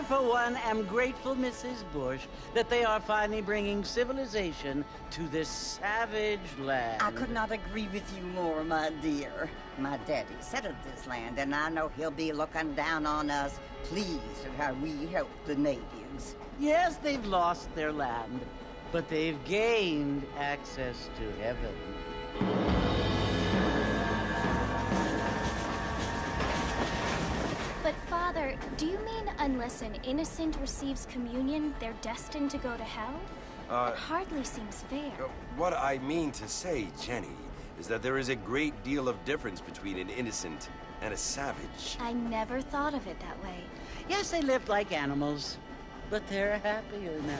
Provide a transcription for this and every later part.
for one, am grateful, Mrs. Bush, that they are finally bringing civilization to this savage land. I could not agree with you more, my dear. My daddy settled this land, and I know he'll be looking down on us, pleased at how we help the natives. Yes, they've lost their land, but they've gained access to heaven. But, Father, do you mean unless an innocent receives communion, they're destined to go to hell? That hardly seems fair. What I mean to say, Jenny, is that there is a great deal of difference between an innocent and a savage. I never thought of it that way. Yes, they lived like animals, but they're happier now.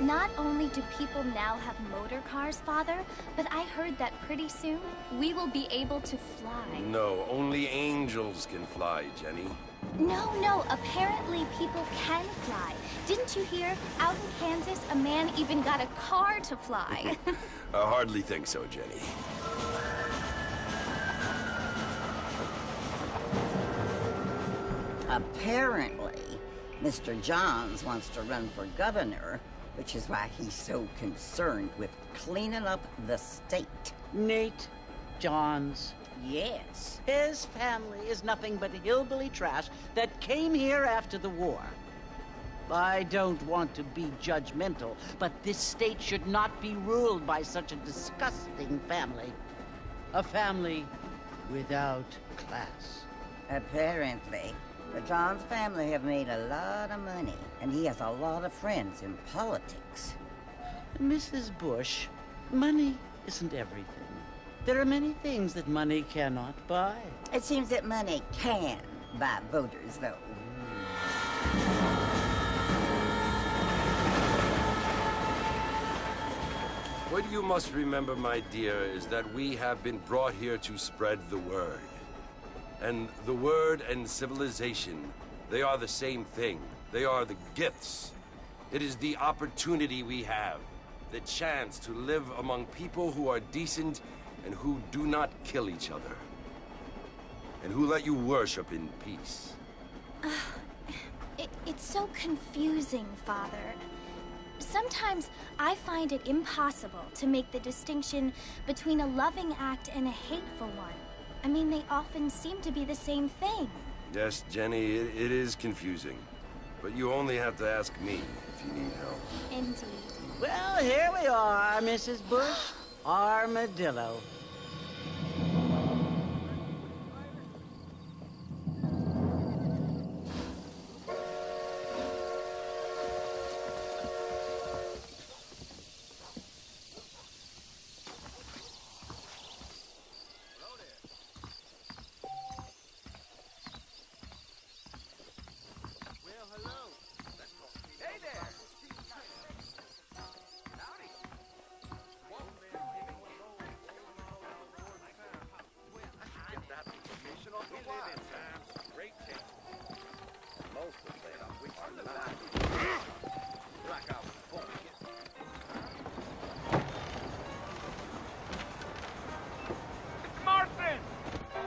Not only do people now have motor cars, Father, but I heard that pretty soon we will be able to fly. No, only angels can fly, Jenny. No, apparently people can fly. Didn't you hear? Out in Kansas, a man even got a car to fly. I hardly think so, Jenny. Apparently, Mr. Johns wants to run for governor, which is why he's so concerned with cleaning up the state. Nate Johns. Yes. His family is nothing but hillbilly trash that came here after the war. I don't want to be judgmental, but this state should not be ruled by such a disgusting family. A family without class. Apparently, the Johns family have made a lot of money, and he has a lot of friends in politics. Mrs. Bush, money isn't everything. There are many things that money cannot buy. It seems that money can buy voters, though. What you must remember, my dear, is that we have been brought here to spread the word. And the word and civilization, they are the same thing. They are the gifts. It is the opportunity we have, the chance to live among people who are decent and who do not kill each other, and who let you worship in peace. It's so confusing, Father. Sometimes I find it impossible to make the distinction between a loving act and a hateful one. I mean, they often seem to be the same thing. Yes, Jenny, it is confusing. But you only have to ask me if you need help. Indeed. Well, here we are, Mrs. Bush. Armadillo.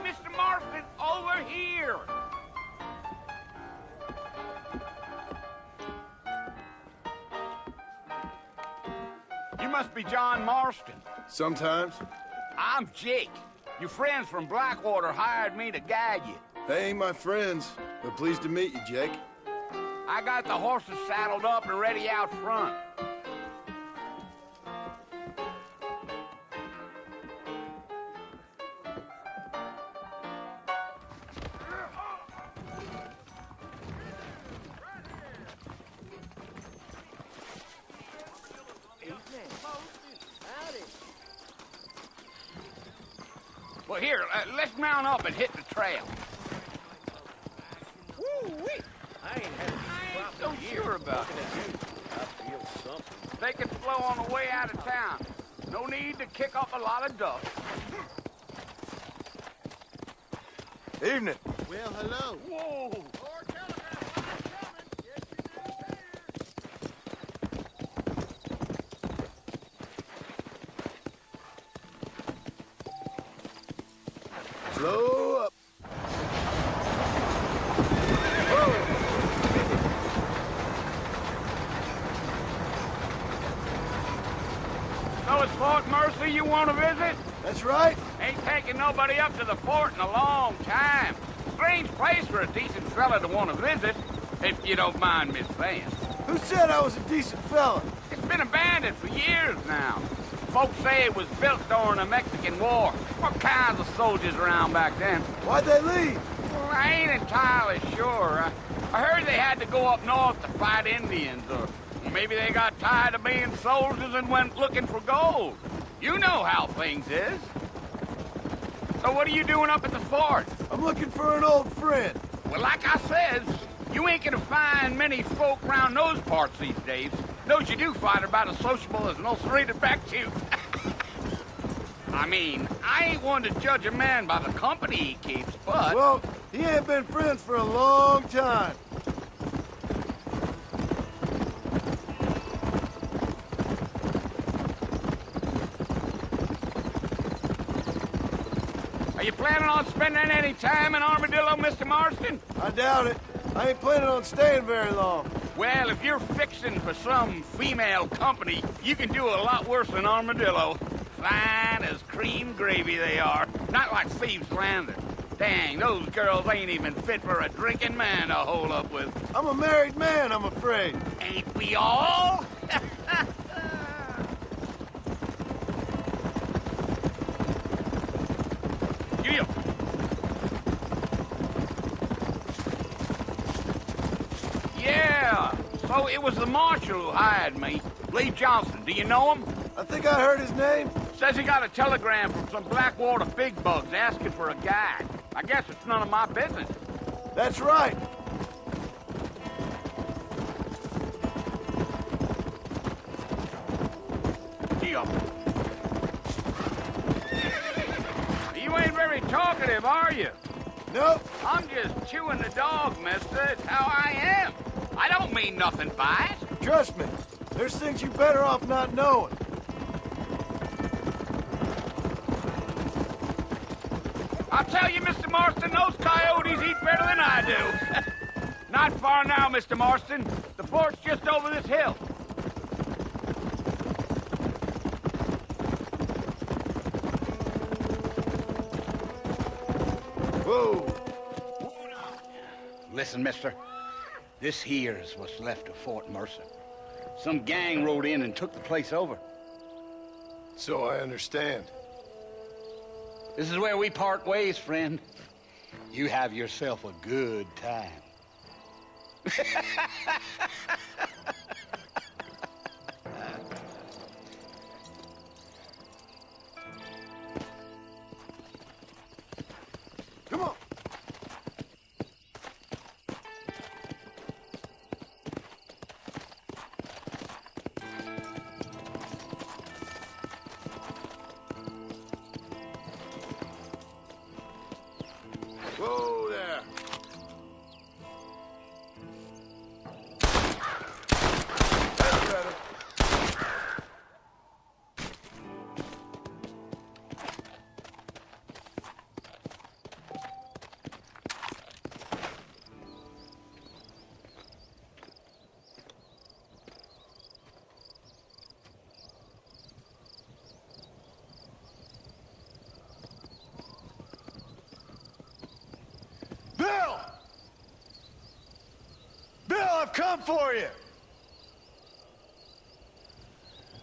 Mr. Marston, over here! You must be John Marston. Sometimes. I'm Jake. Your friends from Blackwater hired me to guide you. They ain't my friends, but pleased to meet you, Jake. I got the horses saddled up and ready out front. Well, here, let's mount up and hit the trail. Woo-wee! I ain't had I ain't so sure about it. I feel something. They can flow on the way out of town. No need to kick up a lot of dust. Evening. Well, hello. Whoa! it's Fort Mercy you want to visit? That's right. Ain't taking nobody up to the fort in a long time. Strange place for a decent fella to want to visit, if you don't mind me saying. Who said I was a decent fella? It's been abandoned for years now. Folks say it was built during the Mexican War. What kinds of soldiers around back then? Why'd they leave? Well, I ain't entirely sure. I heard they had to go up north to fight Indians, or maybe they got tired of being soldiers and went looking for gold. You know how things is. So what are you doing up at the fort? I'm looking for an old friend. Well, like I says, you ain't gonna find many folk around those parts these days. Those you do find are about as sociable as an ulcerated back tooth. I mean, I ain't one to judge a man by the company he keeps, but... Well, he ain't been friends for a long time. Are you planning on spending any time in Armadillo, Mr. Marston? I doubt it. I ain't planning on staying very long. Well, if you're fixing for some female company, you can do a lot worse than Armadillo. Fine as cream gravy they are. Not like Thieves' Landing. Dang, those girls ain't even fit for a drinking man to hold up with. I'm a married man, I'm afraid. Ain't we all? You. Yeah, so it was the marshal who hired me. Lee Johnson, do you know him? I think I heard his name. Says he got a telegram from some Blackwater big bugs asking for a guide. I guess it's none of my business. That's right. Deal. You ain't very talkative, are you? Nope. I'm just chewing the dog, mister. It's how I am. I don't mean nothing by it. Trust me. There's things you better off not knowing. I'll tell you, Mr. Marston, those coyotes eat better than I do. Not far now, Mr. Marston. The fort's just over this hill. Whoa. Listen, mister. This here's what's left of Fort Mercer. Some gang rode in and took the place over. So I understand. This is where we part ways, friend. You have yourself a good time. Come on. Whoa there. That's better. Bill! Bill, I've come for you!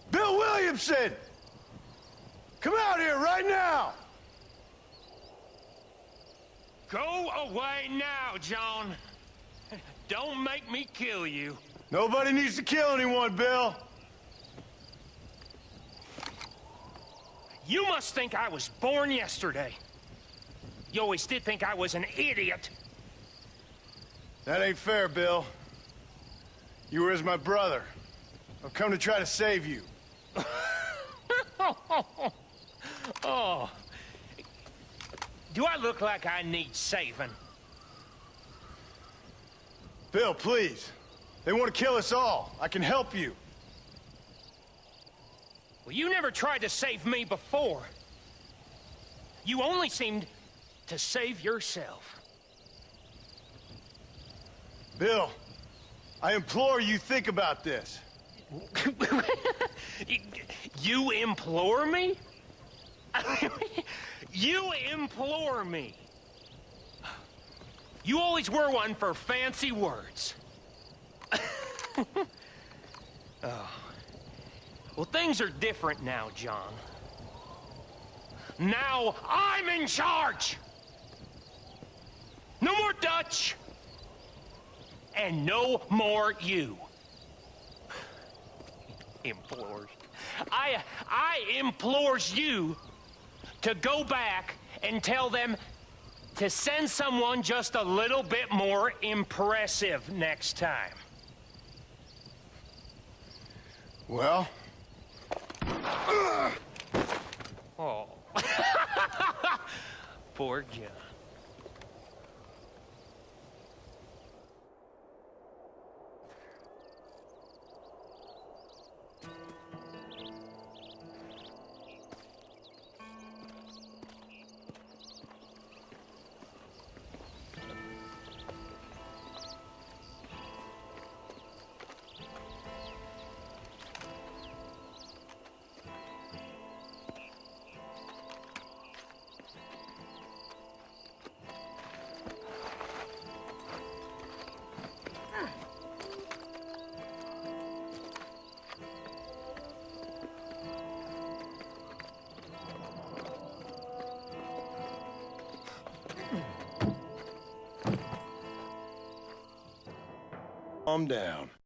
Bill Williamson! Come out here right now! Go away now, John. Don't make me kill you. Nobody needs to kill anyone, Bill. You must think I was born yesterday. You always did think I was an idiot. That ain't fair, Bill. You were as my brother. I've come to try to save you. Oh. Do I look like I need saving? Bill, please. They want to kill us all. I can help you. Well, you never tried to save me before. You only seemed to save yourself. Bill, I implore you think about this. You implore me? You implore me. You always were one for fancy words. Oh. Well, things are different now, John. Now I'm in charge! No more Dutch! And no more you. Implores. I implores you to go back and tell them to send someone just a little bit more impressive next time. Well? Oh. Poor John. Calm down.